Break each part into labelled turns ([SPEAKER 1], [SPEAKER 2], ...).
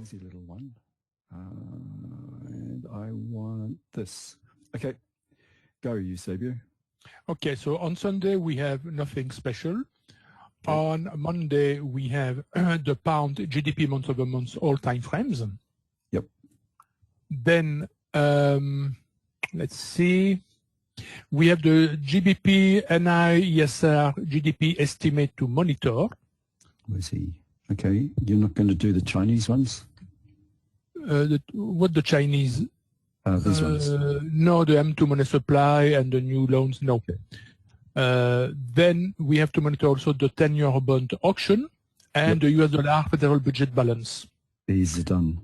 [SPEAKER 1] easy little one. And I want this. Okay, go, Eusebio.
[SPEAKER 2] Okay, so on Sunday we have nothing special.
[SPEAKER 1] Okay.
[SPEAKER 2] On Monday we have the pound GDP month-over-month all time frames.
[SPEAKER 1] Yep.
[SPEAKER 2] Then let's see. We have the GBP, NI, ESR, GDP estimate to monitor.
[SPEAKER 1] Where's he? Okay, you're not going to do the Chinese ones?
[SPEAKER 2] What the Chinese?
[SPEAKER 1] These ones.
[SPEAKER 2] No, the M2 money supply and the new loans, no.
[SPEAKER 1] Okay.
[SPEAKER 2] Then we have to monitor also the 10-year bond auction and the US dollar federal budget balance.
[SPEAKER 1] These are done.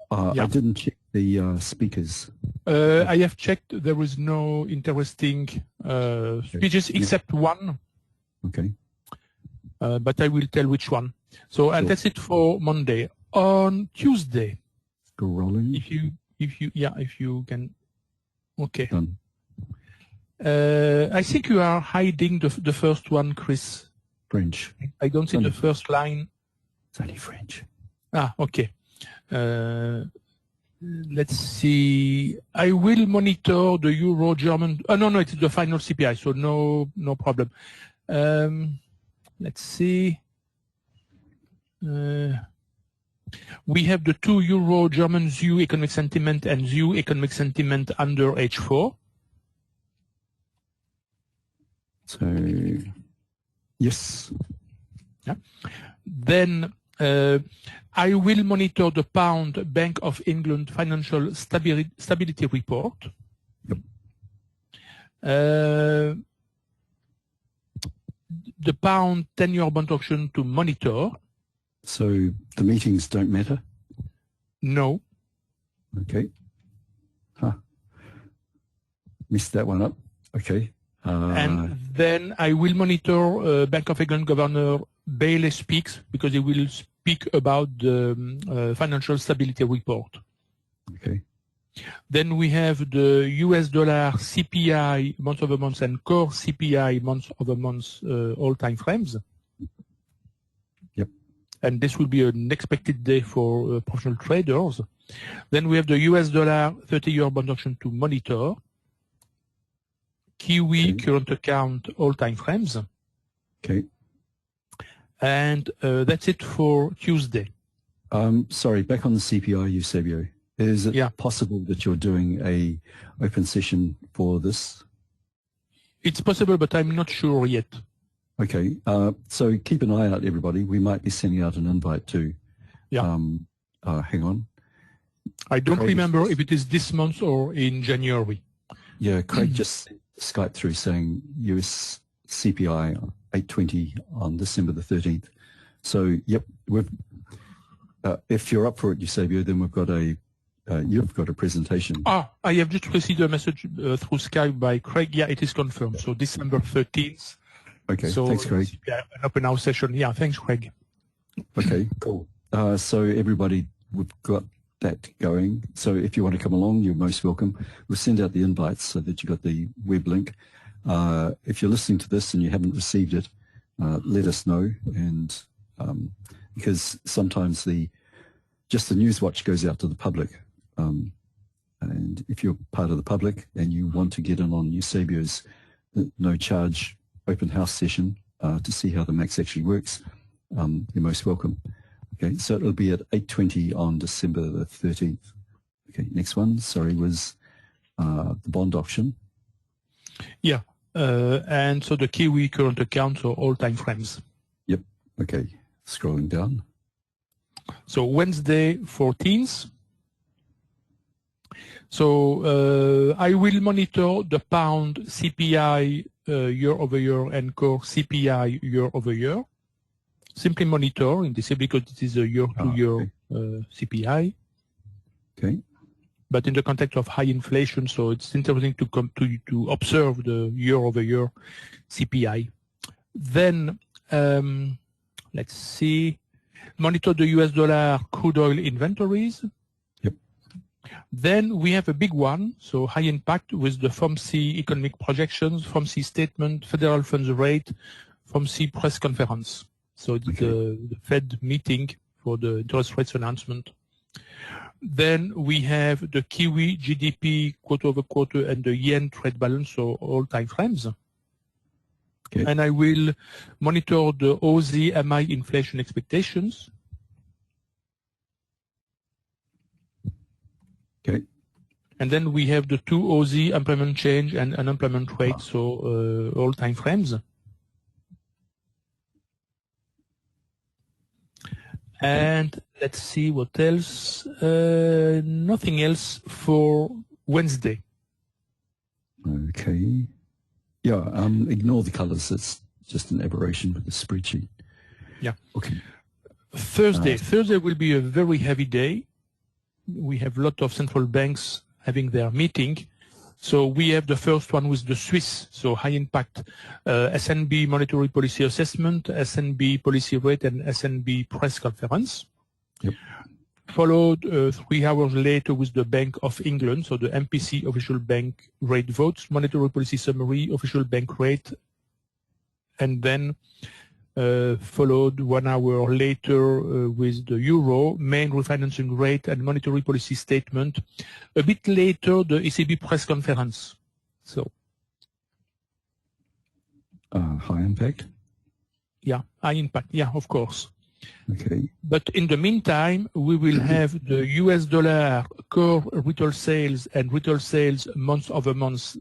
[SPEAKER 1] I didn't check the speakers.
[SPEAKER 2] I have checked. There is no interesting speeches except one.
[SPEAKER 1] Okay.
[SPEAKER 2] But I will tell which one. So, and that's it for Monday. On Tuesday,
[SPEAKER 1] Scrolling.
[SPEAKER 2] if you can, okay.
[SPEAKER 1] Done.
[SPEAKER 2] I think you are hiding the first one, Chris.
[SPEAKER 1] French.
[SPEAKER 2] I don't see the first line.
[SPEAKER 1] It's only French.
[SPEAKER 2] Ah, okay. Let's see. I will monitor the Euro German. Oh, no, it's the final CPI, so no problem. Let's see. We have the 2 Euro German ZEW economic sentiment and ZEW economic sentiment under H4.
[SPEAKER 1] So, yes.
[SPEAKER 2] Yeah. Then I will monitor the pound Bank of England financial stability report.
[SPEAKER 1] Yep.
[SPEAKER 2] The pound 10-year bond auction to monitor.
[SPEAKER 1] So the meetings don't matter?
[SPEAKER 2] No.
[SPEAKER 1] Okay. Missed that one up. Okay.
[SPEAKER 2] And then I will monitor Bank of England Governor Bailey speaks, because he will speak about the financial stability report.
[SPEAKER 1] Okay.
[SPEAKER 2] Then we have the US dollar CPI month-over-month and core CPI month-over-month all-time frames.
[SPEAKER 1] Yep.
[SPEAKER 2] And this will be an expected day for professional traders. Then we have the US dollar 30-year bond auction to monitor. Kiwi current account all-time frames.
[SPEAKER 1] Okay.
[SPEAKER 2] And that's it for Tuesday.
[SPEAKER 1] Sorry, back on the CPI, Eusebio. Is it possible that you're doing a open session for this?
[SPEAKER 2] It's possible, but I'm not sure yet.
[SPEAKER 1] Okay. So keep an eye out, everybody. We might be sending out an invite too.
[SPEAKER 2] Yeah.
[SPEAKER 1] Hang on.
[SPEAKER 2] I don't remember if it is this month or in January.
[SPEAKER 1] Yeah, Craig just Skyped through saying US CPI 820 on December the 13th. So, yep, we've, if you're up for it, Eusebio, then we've got a, you've got a presentation.
[SPEAKER 2] I have just received a message through Skype by Craig. Yeah, it is confirmed. So December 13th.
[SPEAKER 1] Okay,
[SPEAKER 2] so,
[SPEAKER 1] thanks, Craig.
[SPEAKER 2] Yeah, an open house session. Yeah, thanks, Craig.
[SPEAKER 1] Okay, cool. So everybody, we've got that going. So if you want to come along, you're most welcome. We'll send out the invites so that you got the web link. If you're listening to this and you haven't received it, let us know. And because sometimes just the NewsWatch goes out to the public. And if you're part of the public and you want to get in on Eusebio's no charge open house session to see how the Max actually works, you're most welcome. Okay, so it'll be at 8:20 on December the 13th. Okay, next one, sorry, was the bond auction.
[SPEAKER 2] Yeah, and so the Kiwi current accounts are all-time frames.
[SPEAKER 1] Yep, okay, scrolling down.
[SPEAKER 2] So Wednesday 14th. So I will monitor the pound CPI year over year and core CPI year over year. Simply monitor in this because it is a year-to-year CPI.
[SPEAKER 1] Okay.
[SPEAKER 2] But in the context of high inflation, so it's interesting to come to observe the year-over-year CPI. Then let's see, monitor the US dollar crude oil inventories.
[SPEAKER 1] Yep.
[SPEAKER 2] Then we have a big one, so high impact with the FOMC economic projections, FOMC statement, federal funds rate, FOMC press conference. So it's the Fed meeting for the interest rates announcement. Then we have the Kiwi GDP quarter-over-quarter and the yen trade balance, so all time frames.
[SPEAKER 1] Okay.
[SPEAKER 2] And I will monitor the Aussie MI inflation expectations.
[SPEAKER 1] Okay.
[SPEAKER 2] And then we have the two Aussie employment change and unemployment rate, so all time frames. And let's see what else. Nothing else for Wednesday.
[SPEAKER 1] Okay. Yeah, ignore the colors. It's just an aberration with the spreadsheet.
[SPEAKER 2] Yeah.
[SPEAKER 1] Okay.
[SPEAKER 2] Thursday will be a very heavy day. We have a lot of central banks having their meeting. So we have the first one with the Swiss, so high impact SNB monetary policy assessment, SNB policy rate, and SNB press conference.
[SPEAKER 1] Yep.
[SPEAKER 2] Followed 3 hours later with the Bank of England, so the MPC official bank rate votes, monetary policy summary, official bank rate, and then followed 1 hour later with the euro, main refinancing rate and monetary policy statement. A bit later, the ECB press conference. So,
[SPEAKER 1] high impact?
[SPEAKER 2] yeah, high impact. Yeah, of course.
[SPEAKER 1] Okay.
[SPEAKER 2] But in the meantime, we will have the US dollar core retail sales and retail sales month over month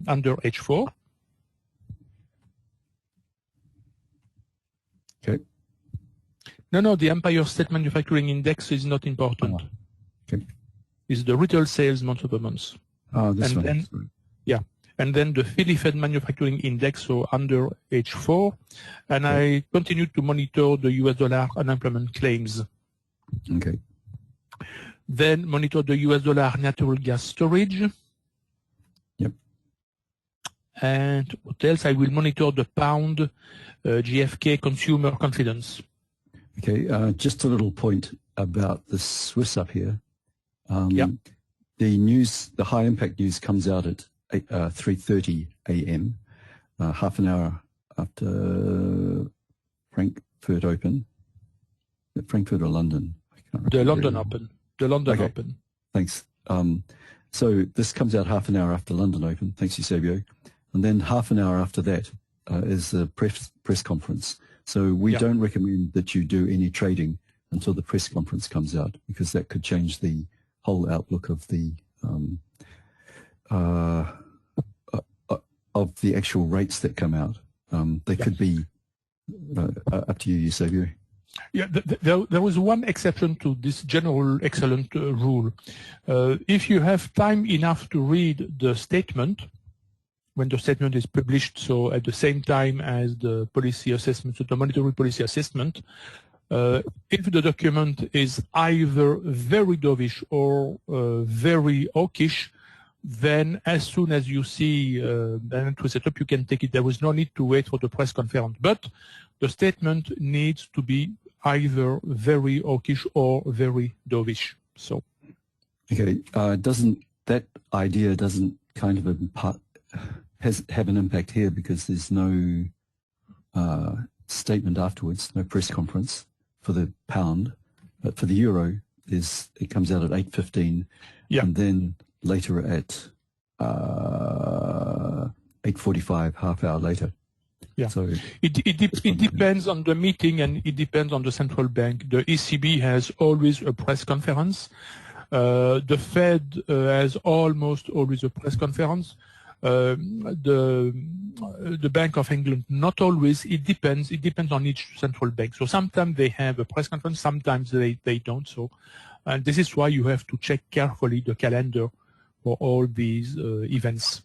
[SPEAKER 2] under H4.
[SPEAKER 1] Okay.
[SPEAKER 2] No, the Empire State Manufacturing Index is not important.
[SPEAKER 1] Okay.
[SPEAKER 2] It's the retail sales month over month.
[SPEAKER 1] This
[SPEAKER 2] and
[SPEAKER 1] one.
[SPEAKER 2] then,
[SPEAKER 1] Sorry.
[SPEAKER 2] yeah, and then the Philly Fed Manufacturing Index, so under H4, and
[SPEAKER 1] Okay.
[SPEAKER 2] I continue to monitor the US dollar unemployment claims.
[SPEAKER 1] Okay.
[SPEAKER 2] Then monitor the US dollar natural gas storage.
[SPEAKER 1] Yep.
[SPEAKER 2] And what else? I will monitor the pound GFK consumer confidence.
[SPEAKER 1] Okay. Just a little point about the Swiss up here.
[SPEAKER 2] Yeah.
[SPEAKER 1] The news, the high impact news comes out at 3:30 a.m., half an hour after Frankfurt Open. Frankfurt or London? I can't
[SPEAKER 2] The
[SPEAKER 1] remember.
[SPEAKER 2] London Open. The London
[SPEAKER 1] Okay.
[SPEAKER 2] Open.
[SPEAKER 1] Thanks. So this comes out half an hour after London Open. Thanks, Eusebio. And then half an hour after that is the press conference. So we don't recommend that you do any trading until the press conference comes out, because that could change the whole outlook of the actual rates that come out. They could be up to you, Eusebio.
[SPEAKER 2] Yeah, there was one exception to this general excellent rule. If you have time enough to read the statement, when the statement is published, so at the same time as the policy assessment, so the monetary policy assessment, if the document is either very dovish or very hawkish, then as soon as you see the entry setup, you can take it. There was no need to wait for the press conference. But the statement needs to be either very hawkish or very dovish. So,
[SPEAKER 1] okay, that idea doesn't kind of have an impact here, because there's no statement afterwards, no press conference for the pound, but for the euro, it comes out at 8:15, and then later at 8:45, half hour later.
[SPEAKER 2] Yeah,
[SPEAKER 1] so
[SPEAKER 2] it depends on the meeting, and it depends on the central bank. The ECB has always a press conference. The Fed has almost always a press conference. The Bank of England, not always. It depends. It depends on each central bank. So sometimes they have a press conference, sometimes they don't. So, and this is why you have to check carefully the calendar for all these events.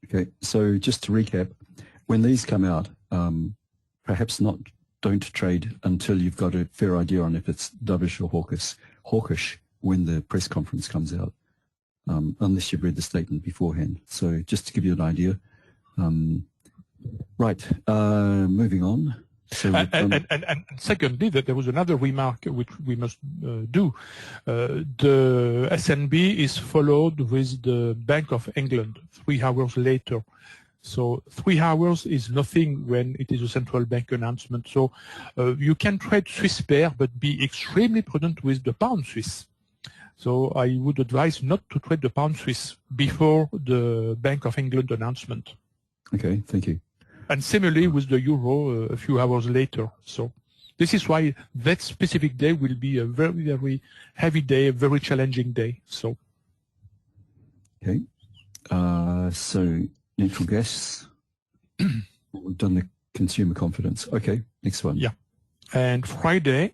[SPEAKER 1] Okay. So just to recap, when these come out, perhaps don't trade until you've got a fair idea on if it's dovish or hawkish when the press conference comes out. Unless you've read the statement beforehand. So just to give you an idea. Right, moving on. So
[SPEAKER 2] and secondly, that there was another remark which we must do. The SNB is followed with the Bank of England 3 hours later. So 3 hours is nothing when it is a central bank announcement. So you can trade Swiss pair, but be extremely prudent with the pound Swiss. So I would advise not to trade the pound Swiss before the Bank of England announcement.
[SPEAKER 1] Okay, thank you.
[SPEAKER 2] And similarly with the euro a few hours later. So this is why that specific day will be a very, very heavy day, a very challenging day. So.
[SPEAKER 1] Okay. So natural gas. We've done the consumer confidence. Okay, next one.
[SPEAKER 2] Yeah. And Friday,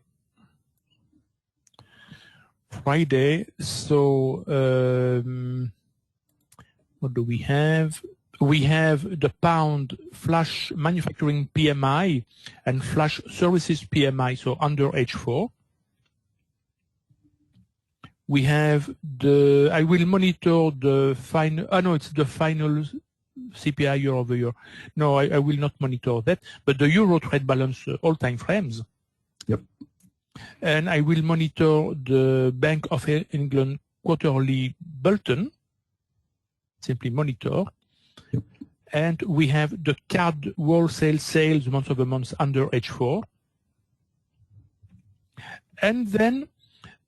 [SPEAKER 2] so what do we have? We have the pound flash manufacturing PMI and flash services PMI, so under H4. We have I will monitor the final, it's the final CPI year over year. No, I will not monitor that, but the euro trade balance all time frames.
[SPEAKER 1] Yep.
[SPEAKER 2] And I will monitor the Bank of England quarterly bulletin, simply monitor.
[SPEAKER 1] Yep.
[SPEAKER 2] And we have the card wholesale sales month over month under H4. And then,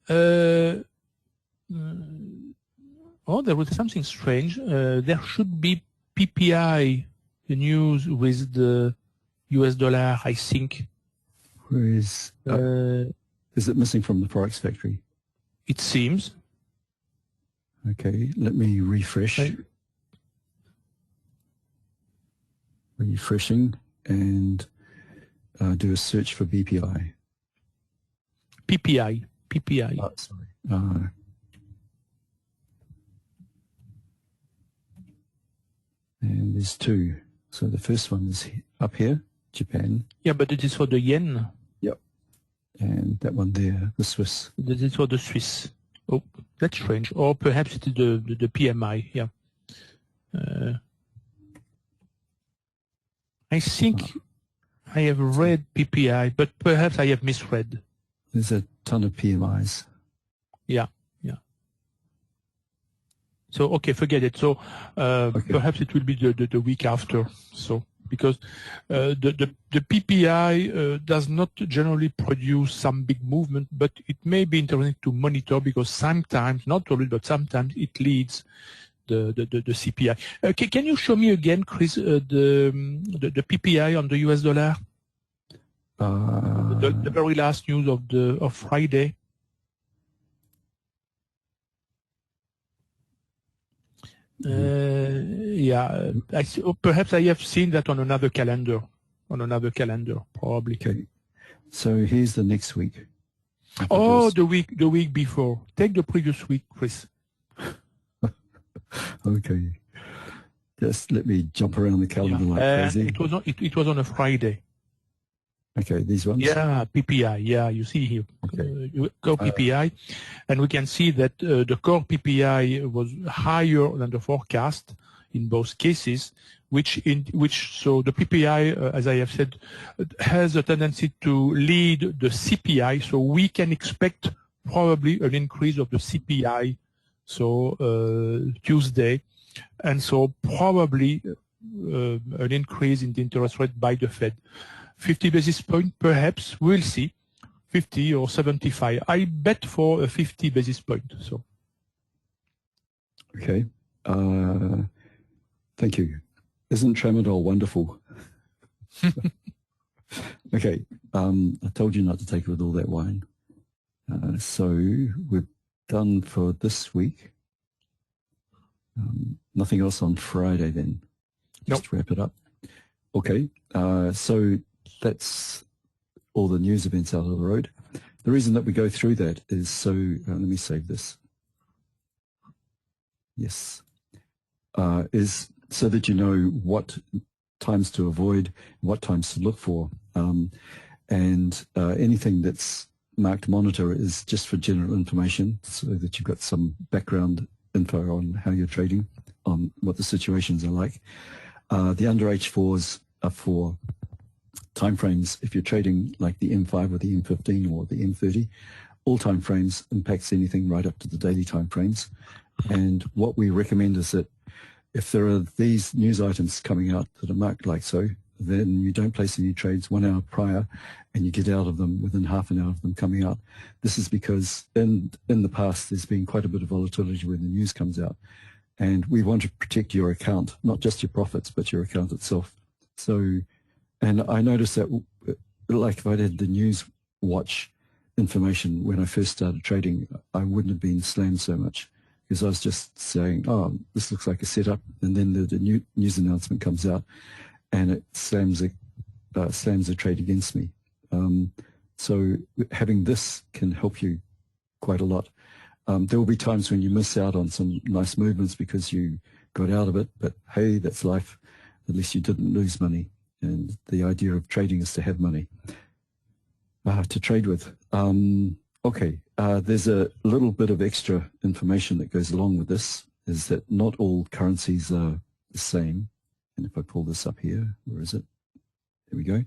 [SPEAKER 2] there was something strange. There should be PPI news with the US dollar, I think.
[SPEAKER 1] Where is it missing from the Forex Factory?
[SPEAKER 2] It seems.
[SPEAKER 1] Okay, let me refresh. Refreshing and do a search for BPI.
[SPEAKER 2] PPI.
[SPEAKER 1] Oh, sorry. And there's two. So the first one is up here, Japan.
[SPEAKER 2] Yeah, but it is for the yen.
[SPEAKER 1] Yep. And that one there, the Swiss.
[SPEAKER 2] This is for the Swiss. Oh, that's strange. Or perhaps it is the PMI. Yeah. I think I have read PPI, but perhaps I have misread.
[SPEAKER 1] There's a ton of PMIs.
[SPEAKER 2] Yeah. So, okay, forget it. So,
[SPEAKER 1] Okay.
[SPEAKER 2] Perhaps it will be the week after. So, because the PPI does not generally produce some big movement, but it may be interesting to monitor because sometimes, not always, but sometimes it leads the CPI. Can you show me again, Chris, the PPI on the US dollar? The very last news of Friday. Yeah, perhaps I have seen that on another calendar, probably.
[SPEAKER 1] Okay. So here's the next week.
[SPEAKER 2] Oh, the week before. Take the previous week, Chris.
[SPEAKER 1] Okay. Just let me jump around the calendar like crazy.
[SPEAKER 2] It was on a Friday.
[SPEAKER 1] Okay, these ones?
[SPEAKER 2] Yeah, PPI. Yeah, you see here.
[SPEAKER 1] Okay.
[SPEAKER 2] Core PPI. And we can see that the core PPI was higher than the forecast in both cases, so the PPI, as I have said, has a tendency to lead the CPI. So we can expect probably an increase of the CPI. So Tuesday. And so probably an increase in the interest rate by the Fed. 50 basis points, perhaps, we'll see, 50 or 75. I bet for a 50 basis point. So,
[SPEAKER 1] okay. Thank you. Isn't Tramadol wonderful? Okay. I told you not to take it with all that wine. So we're done for this week. Nothing else on Friday then?
[SPEAKER 2] Nope.
[SPEAKER 1] Just to wrap it up. Okay. So that's all the news events out of the road. The reason that we go through that is so, let me save this. Yes. Is so that you know what times to avoid, what times to look for. And anything that's marked monitor is just for general information so that you've got some background info on how you're trading, on what the situations are like. The under H4s are for timeframes. If you're trading like the M5 or the M15 or the M30, all timeframes impacts anything right up to the daily timeframes. And what we recommend is that if there are these news items coming out that are marked like so, then you don't place any trades 1 hour prior, and you get out of them within half an hour of them coming out. This is because in the past there's been quite a bit of volatility when the news comes out, and we want to protect your account, not just your profits, but your account itself. So, and I noticed that, like if I had the NewsWatch information when I first started trading, I wouldn't have been slammed so much, because I was just saying, oh, this looks like a setup, and then the new news announcement comes out, and it slams a trade against me. So having this can help you quite a lot. There will be times when you miss out on some nice movements because you got out of it, but hey, that's life. At least you didn't lose money. And the idea of trading is to have money to trade with. Okay, there's a little bit of extra information that goes along with this, is that not all currencies are the same. And if I pull this up here, where is it? There we go.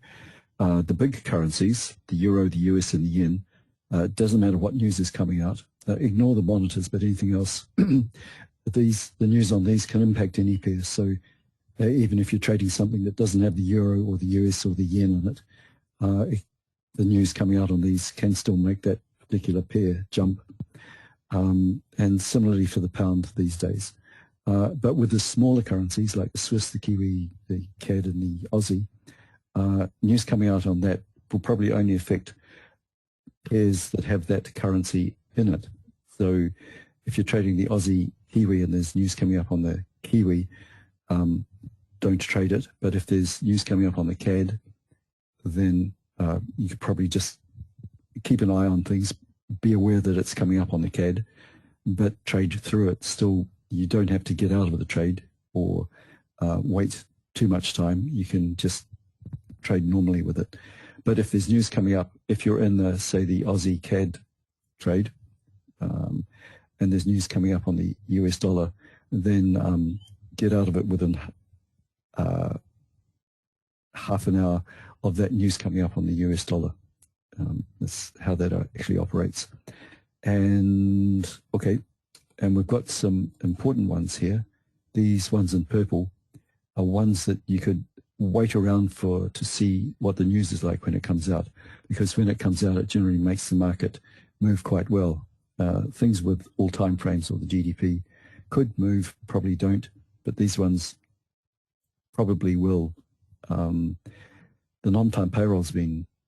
[SPEAKER 1] The big currencies, the euro, the US, and the yen, it doesn't matter what news is coming out. Ignore the monitors, but anything else, the news on these can impact any pair. So even if you're trading something that doesn't have the euro or the US or the yen in it, the news coming out on these can still make that particular pair jump. And similarly for the pound these days. But with the smaller currencies like the Swiss, the Kiwi, the CAD, and the Aussie, news coming out on that will probably only affect pairs that have that currency in it. So if you're trading the Aussie Kiwi and there's news coming up on the Kiwi, don't trade it. But if there's news coming up on the CAD, then you could probably just keep an eye on things, be aware that it's coming up on the CAD, but trade through it. Still, you don't have to get out of the trade or wait too much time. You can just trade normally with it. But if there's news coming up, if you're in the, say, the Aussie CAD trade, and there's news coming up on the US dollar, then get out of it within half an hour of that news coming up on the US dollar. That's how that actually operates. And okay, and we've got some important ones here. These ones in purple are ones that you could wait around for to see what the news is like when it comes out, because when it comes out, it generally makes the market move quite well. Things with all time frames or the GDP could move, probably don't, but these ones probably will. The non-time payroll's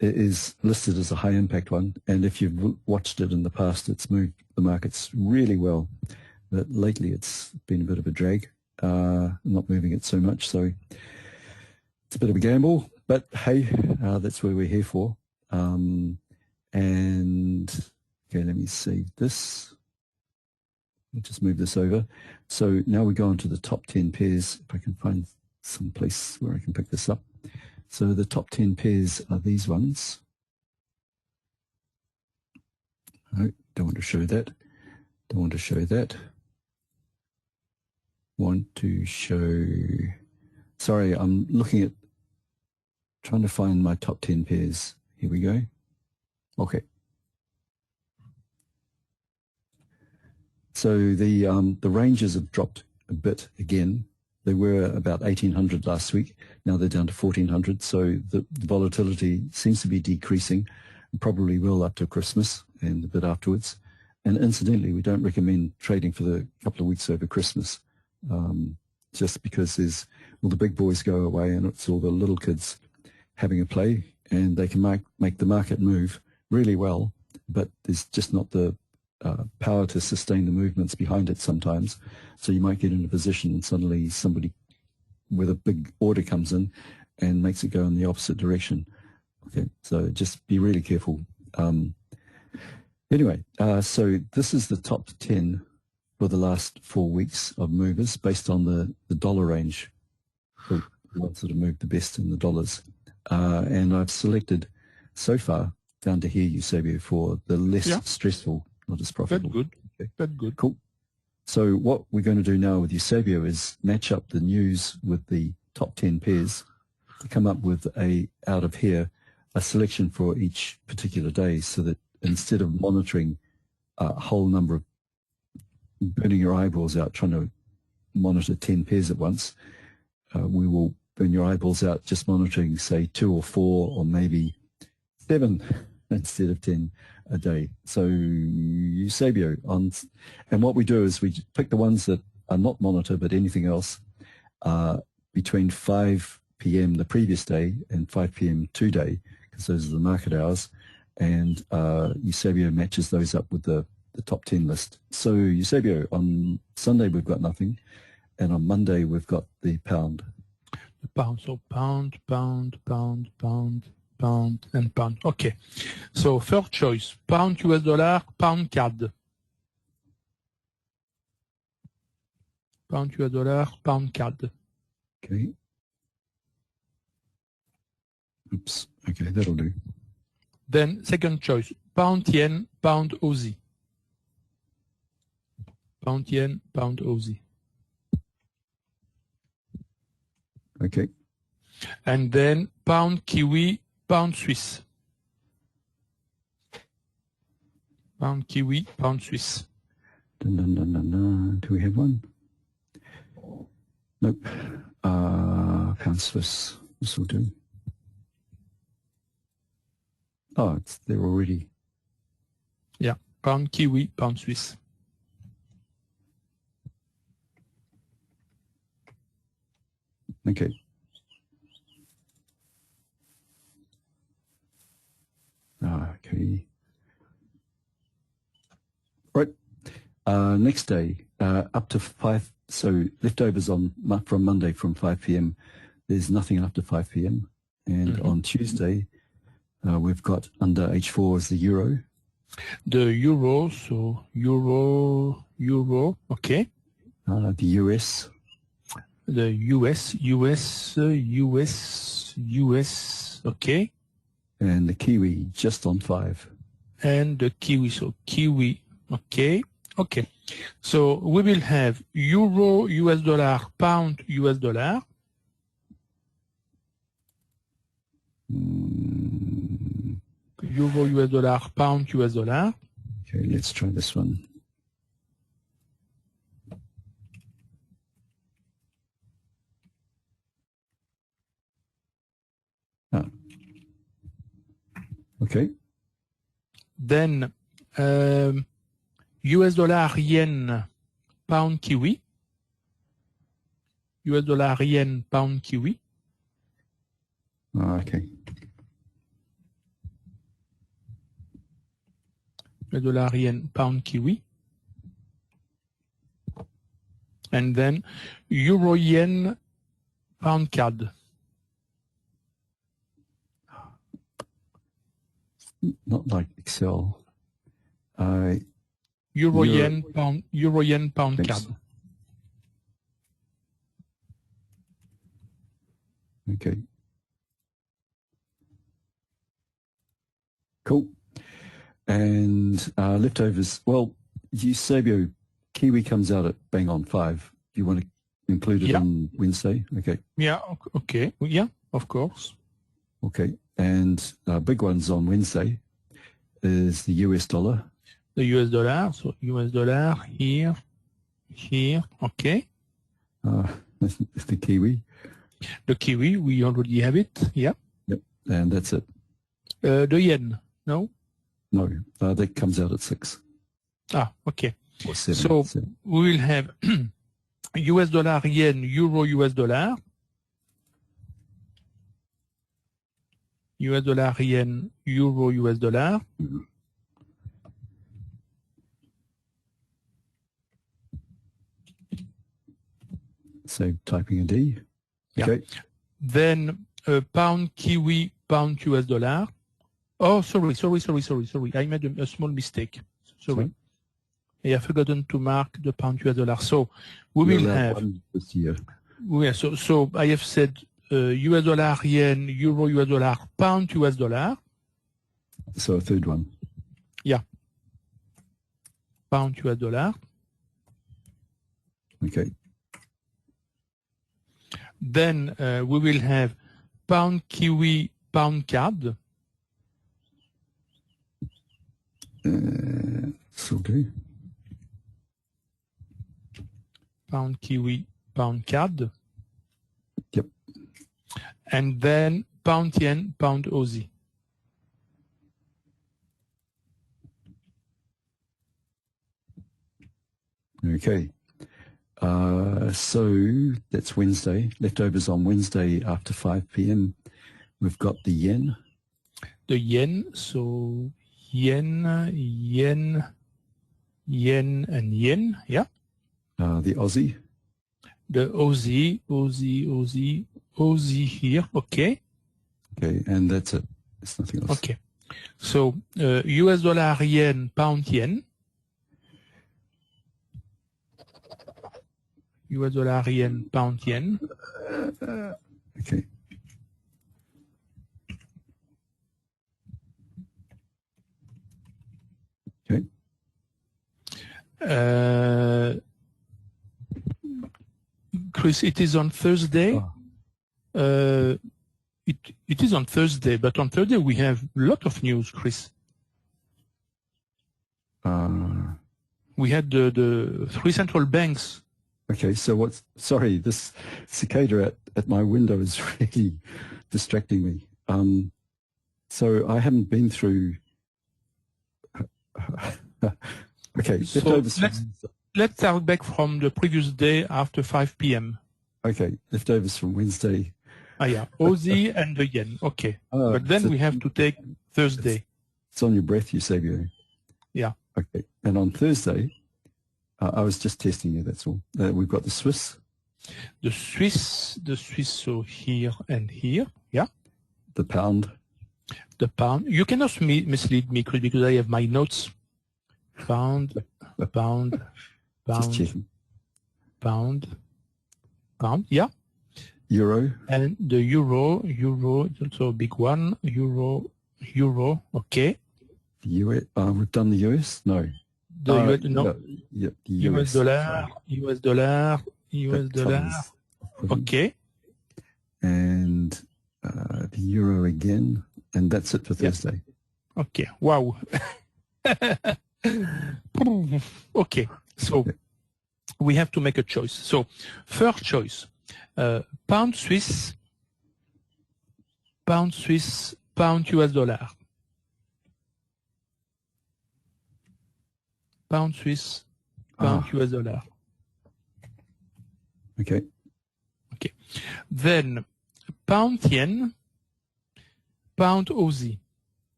[SPEAKER 1] is listed as a high impact one, and if you've watched it in the past, it's moved the markets really well, but lately it's been a bit of a drag, not moving it so much, so it's a bit of a gamble, but hey, that's where we're here for. And okay, let me save this. I'll just move this over. So now we go on to the top 10 pairs, if I can find some place where I can pick this up. So the top 10 pairs are these ones. No, don't want to show that. Don't want to show that. Want to show... Sorry, I'm looking at... trying to find my top 10 pairs. Here we go. Okay. So the ranges have dropped a bit again. They were about 1,800 last week. Now they're down to 1,400. So the volatility seems to be decreasing, and probably will up to Christmas and a bit afterwards. And incidentally, we don't recommend trading for the couple of weeks over Christmas, just because there's all the big boys go away and it's all the little kids having a play, and they can make the market move really well, but there's just not the power to sustain the movements behind it sometimes. So you might get in a position and suddenly somebody with a big order comes in and makes it go in the opposite direction. Okay, so just be really careful. Anyway, so this is the top 10 for the last 4 weeks of movers based on the dollar range, the ones that have moved the best in the dollars. And I've selected so far down to here, Eusebio, for the less stressful, not as profitable.
[SPEAKER 2] That's good.
[SPEAKER 1] Okay.
[SPEAKER 2] That's good.
[SPEAKER 1] Cool. So what we're going to do now with Eusebio is match up the news with the top 10 pairs to come up with out of here, a selection for each particular day, so that instead of monitoring a whole number of burning your eyeballs out trying to monitor 10 pairs at once, we will burn your eyeballs out just monitoring, say, 2 or 4 or maybe 7 instead of 10 a day. So Eusebio and what we do is we pick the ones that are not monitor, but anything else between 5 p.m. the previous day and 5 p.m. today, because those are the market hours, and Eusebio matches those up with the top 10 list. So Eusebio, on Sunday we've got nothing, and on Monday we've got the pound.
[SPEAKER 2] The pound, so pound, pound, pound, pound, pound, and pound. Okay. So first choice, pound, US dollar, pound card. Pound, US dollar, pound card.
[SPEAKER 1] Okay. Oops. Okay, that'll do.
[SPEAKER 2] Then second choice, pound yen, pound Aussie. Pound yen, pound Aussie.
[SPEAKER 1] Okay.
[SPEAKER 2] And then pound kiwi, pound Swiss. Pound kiwi, pound Swiss.
[SPEAKER 1] Dun, dun, dun, dun, dun. Do we have one? Nope. Pound Swiss. This will do. Oh, it's there already.
[SPEAKER 2] Yeah, pound kiwi, pound Swiss.
[SPEAKER 1] Okay. Okay. Right. Next day, up to 5. So leftovers from Monday from 5 p.m. There's nothing after 5 p.m. And on Tuesday, we've got under H4 is the euro.
[SPEAKER 2] The euro, so euro, okay.
[SPEAKER 1] The US.
[SPEAKER 2] The US, okay.
[SPEAKER 1] And the Kiwi just on 5.
[SPEAKER 2] And the Kiwi, so Kiwi, okay. Okay. So we will have euro, US dollar, pound, US dollar. Euro, US dollar, pound, US dollar.
[SPEAKER 1] Okay, let's try this one. Okay.
[SPEAKER 2] Then US dollar, yen, pound, kiwi. US dollar, yen, pound, kiwi.
[SPEAKER 1] Okay.
[SPEAKER 2] US dollar, yen, pound, kiwi. And then euro, yen, pound card.
[SPEAKER 1] Not like Excel.
[SPEAKER 2] Euro, yen, pound
[SPEAKER 1] Thanks.
[SPEAKER 2] card.
[SPEAKER 1] Okay. Cool. And leftovers. Well, Eusebio, Kiwi comes out at bang on 5. Do you want to include it on Wednesday? Okay.
[SPEAKER 2] Yeah. Okay. Yeah. Of course.
[SPEAKER 1] Okay. And big ones on Wednesday is the US dollar.
[SPEAKER 2] The US dollar. So US dollar here. Okay.
[SPEAKER 1] The Kiwi.
[SPEAKER 2] The Kiwi, we already have it. Yeah.
[SPEAKER 1] Yep. And that's it.
[SPEAKER 2] The yen. No.
[SPEAKER 1] No, that comes out at 6.
[SPEAKER 2] Ah. Okay.
[SPEAKER 1] Or 7.
[SPEAKER 2] So
[SPEAKER 1] 7.
[SPEAKER 2] we will have US dollar, yen, euro, US dollar. US dollar, yen, euro, US dollar.
[SPEAKER 1] So typing a D. Okay.
[SPEAKER 2] Yeah. Then pound, kiwi, pound, US dollar. Oh, sorry. I made a small mistake. Sorry. I have forgotten to mark the pound, US dollar. So we will have
[SPEAKER 1] one this year.
[SPEAKER 2] Yeah, so I have said US dollar, yen, euro, US dollar, pound, US dollar.
[SPEAKER 1] So a third one.
[SPEAKER 2] Yeah. Pound, US dollar.
[SPEAKER 1] Okay.
[SPEAKER 2] Then we will have pound, kiwi, pound card.
[SPEAKER 1] So okay.
[SPEAKER 2] Pound, kiwi, pound card.
[SPEAKER 1] Yep.
[SPEAKER 2] and then pound yen, pound Aussie.
[SPEAKER 1] Okay. So that's Wednesday. Leftovers on Wednesday after 5 p.m. We've got the yen.
[SPEAKER 2] The yen, so yen, yen, yen, and yen, yeah.
[SPEAKER 1] The Aussie.
[SPEAKER 2] The Aussie, Aussie here, okay.
[SPEAKER 1] Okay, and that's it. There's nothing else.
[SPEAKER 2] Okay. So US dollar, yen, pound yen. US dollar, yen, pound yen.
[SPEAKER 1] Okay. Okay.
[SPEAKER 2] Chris, it is on Thursday.
[SPEAKER 1] Oh.
[SPEAKER 2] It is on Thursday, but on Thursday we have a lot of news, Chris. We had the three central banks.
[SPEAKER 1] Okay, so sorry, this cicada at my window is really distracting me. So I haven't been through. Okay,
[SPEAKER 2] so let's start back from the previous day after 5 p.m.
[SPEAKER 1] Okay, leftovers from Wednesday.
[SPEAKER 2] Yeah, Aussie and the yen. Okay, but then we have to take Thursday.
[SPEAKER 1] It's on your breath, Eusebio.
[SPEAKER 2] Yeah.
[SPEAKER 1] Okay, and on Thursday, I was just testing you. That's all. We've got the Swiss.
[SPEAKER 2] The Swiss. So here and here. Yeah.
[SPEAKER 1] The pound.
[SPEAKER 2] The pound. You cannot mislead me, Chris, because I have my notes. Pound.
[SPEAKER 1] Just checking.
[SPEAKER 2] Pound. Yeah.
[SPEAKER 1] Euro.
[SPEAKER 2] And the euro is also a big one. Euro. Okay.
[SPEAKER 1] The US. We've done the US. No.
[SPEAKER 2] The US, no.
[SPEAKER 1] Yeah, the
[SPEAKER 2] US dollar. US dollar. Okay.
[SPEAKER 1] And the euro again, and that's it for Thursday.
[SPEAKER 2] Okay. Wow. Okay. So we have to make a choice. So first choice, pound Swiss, pound US dollar. Pound Swiss, pound US dollar.
[SPEAKER 1] Okay.
[SPEAKER 2] Okay. Then pound yen, pound Aussie.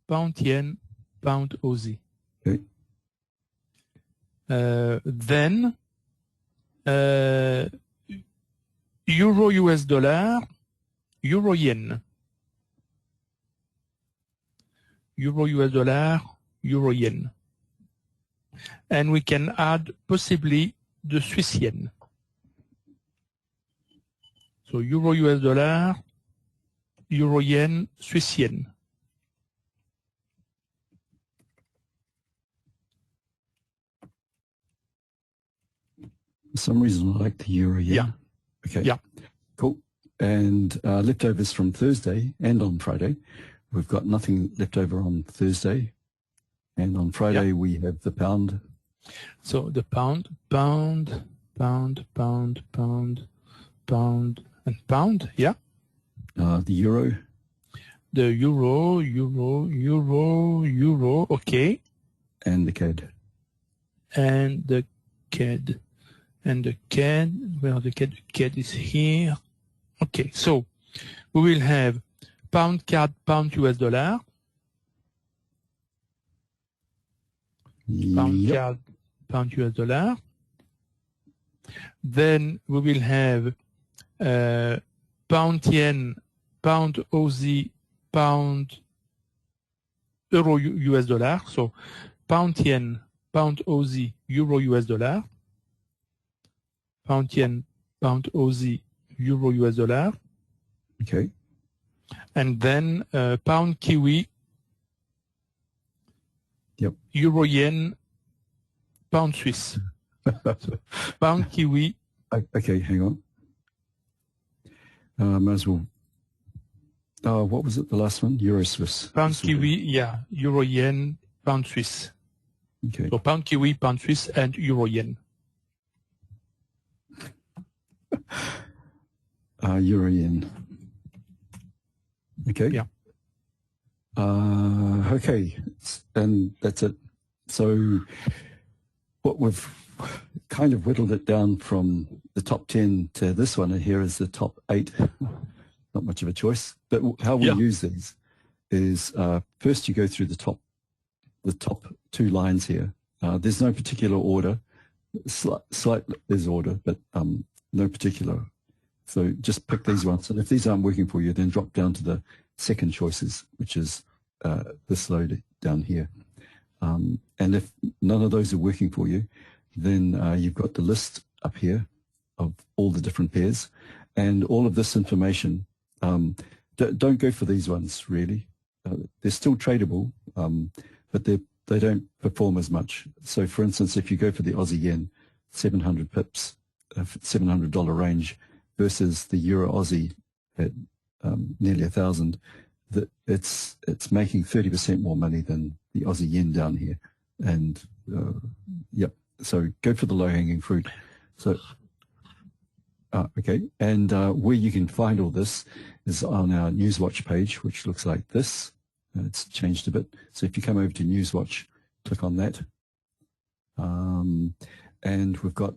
[SPEAKER 2] Pound yen, pound Aussie.
[SPEAKER 1] Okay.
[SPEAKER 2] Then euro US dollar, euro yen. Euro US dollar, euro yen. And we can add possibly the Swiss yen. So euro US dollar, euro yen, Swiss yen.
[SPEAKER 1] For some reason, I like the euro yen.
[SPEAKER 2] Yeah.
[SPEAKER 1] Okay.
[SPEAKER 2] Yeah.
[SPEAKER 1] Cool. And leftovers from Thursday and on Friday. We've got nothing left over on Thursday. And on Friday, we have the pound.
[SPEAKER 2] So the pound, and pound, yeah.
[SPEAKER 1] The euro.
[SPEAKER 2] The euro, okay.
[SPEAKER 1] And the CAD.
[SPEAKER 2] And the CAD. Where the CAD is here. Okay, so we will have pound CAD, pound US dollar. Pound CAD, pound US dollar. Then we will have pound yen, pound Aussie, pound euro US dollar. So pound yen, pound Aussie, euro US dollar. Pound yen, pound Aussie, euro US dollar.
[SPEAKER 1] Okay.
[SPEAKER 2] And then pound Kiwi, euro yen, pound Swiss. So, pound Kiwi.
[SPEAKER 1] Okay, hang on. Might as well. What was it, the last one? Euro Swiss.
[SPEAKER 2] Pound Kiwi, yeah. Euro yen, pound Swiss.
[SPEAKER 1] Okay.
[SPEAKER 2] So pound Kiwi, pound Swiss, and euro yen.
[SPEAKER 1] euro yen. Okay.
[SPEAKER 2] Yeah.
[SPEAKER 1] Okay, and that's it. So what we've kind of whittled it down from the top 10 to this one, and here is the top 8. Not much of a choice, but how we use these is first you go through the top 2 lines here. There's no particular order. Slight is order, but no particular. So just pick these ones, and if these aren't working for you, then drop down to the second choices, which is this load down here. And if none of those are working for you, then you've got the list up here of all the different pairs, and all of this information. Don't go for these ones, really. They're still tradable, but they don't perform as much. So, for instance, if you go for the Aussie yen, 700 pips, $700 range, versus the Euro Aussie at nearly 1,000, that it's making 30% more money than the Aussie yen down here. And yep, so go for the low-hanging fruit. So okay, and where you can find all this is on our NewsWatch page, which looks like this. It's changed a bit. So if you come over to NewsWatch, click on that, and we've got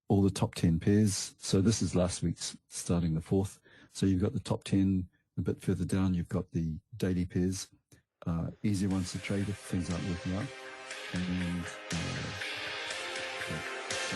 [SPEAKER 1] all the top 10 pairs. So this is last week's, starting the 4th. So you've got the top 10. A bit further down, you've got the daily pairs, easy ones to trade if things aren't working out. And okay. So